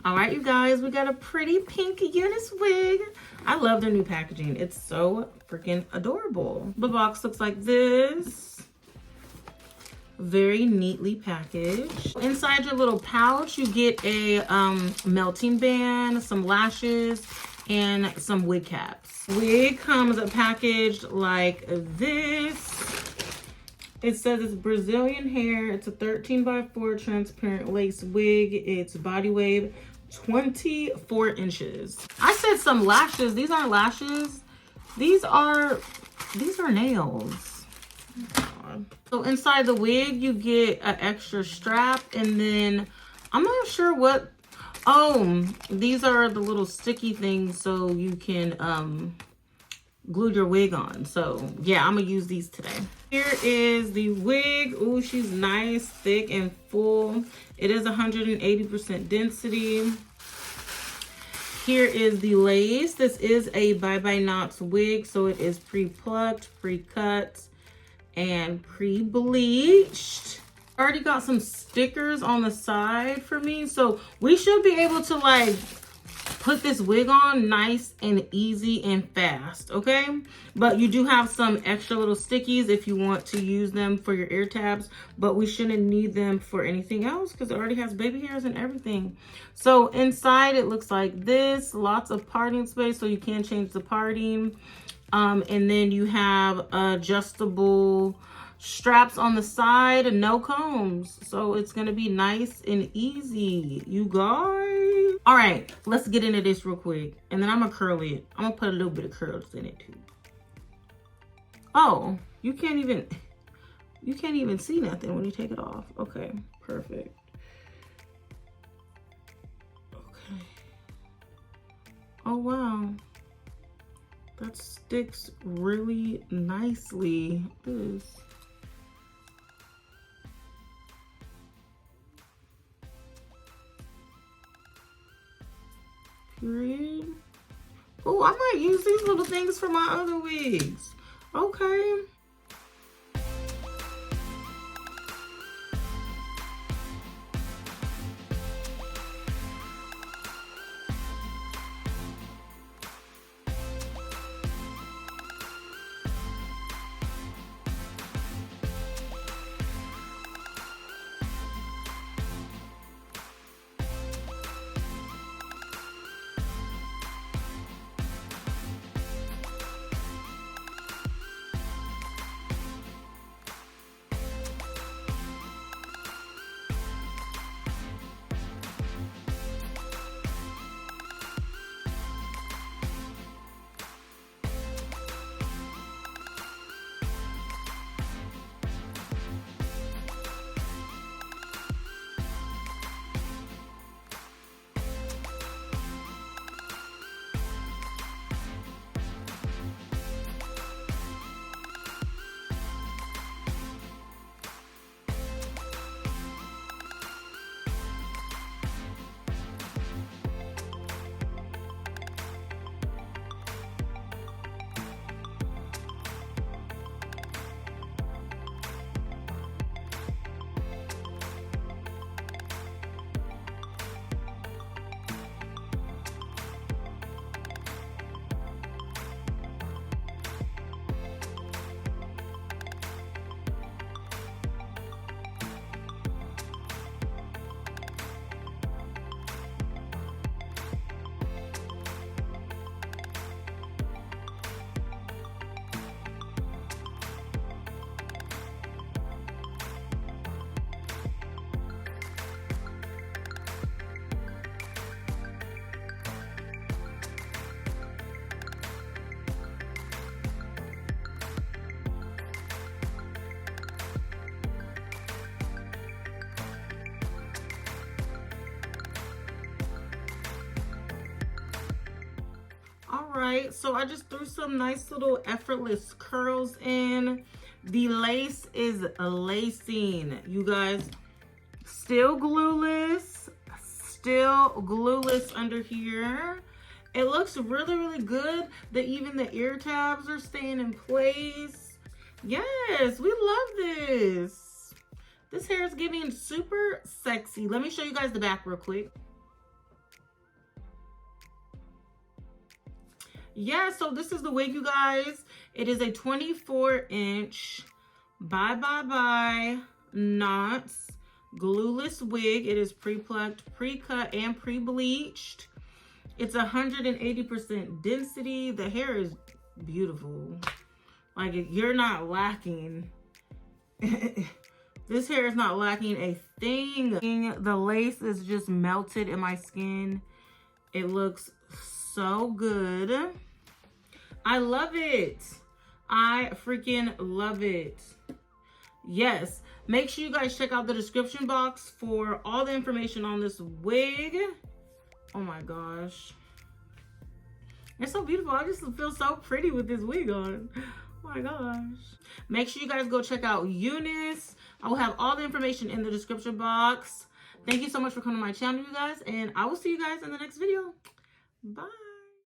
All right, you guys, we got a pretty pink UNice wig. I love their new packaging. It's so freaking adorable. The box looks like this. Very neatly packaged. Inside your little pouch, you get a melting band, some lashes, and some wig caps. Wig comes packaged like this. It says it's Brazilian hair. It's a 13x4 transparent lace wig. It's body wave, 24 inches. I said some lashes. These aren't lashes. These are nails. So inside the wig, you get an extra strap, and then I'm not sure what. Oh, these are the little sticky things so you can glue your wig on. So yeah, I'm gonna use these today. Here is the wig. Ooh, she's nice, thick, and full. It is 180% density. Here is the lace. This is a Bye Bye Knots wig, so it is pre-plucked, pre-cut, and pre-bleached. Already got some stickers on the side for me, so we should be able to like put this wig on nice and easy and fast, okay? But you do have some extra little stickies if you want to use them for your ear tabs, but we shouldn't need them for anything else because it already has baby hairs and everything. So inside it looks like this, lots of parting space so you can change the parting. And then you have adjustable straps on the side and no combs. So it's gonna be nice and easy, you guys. All right, let's get into this real quick. And then I'm gonna curl it. I'm gonna put a little bit of curls in it too. Oh, you can't even see nothing when you take it off. Okay, perfect. Okay. Oh, wow. That sticks really nicely. This. Period. Oh, I might use these little things for my other wigs. Okay. Right, so I just threw some nice little effortless curls in. The lace is lacing, you guys. Still glueless under here. It looks really, really good that even the ear tabs are staying in place. Yes, we love this. This hair is giving super sexy. Let me show you guys the back real quick. Yeah, so this is the wig, you guys. It is a 24-inch by knots glueless wig. It is pre-plucked, pre-cut, and pre-bleached. It's 180% density. The hair is beautiful. Like, you're not lacking. This hair is not lacking a thing. The lace is just melted in my skin. It looks so good. I love it. I freaking love it. Yes, make sure you guys check out the description box for all the information on this wig. Oh my gosh, it's so beautiful. I just feel so pretty with this wig on. Oh my gosh. Make sure you guys go check out UNice. I will have all the information in the description box. Thank you so much for coming to my channel, you guys, and I will see you guys in the next video. Bye.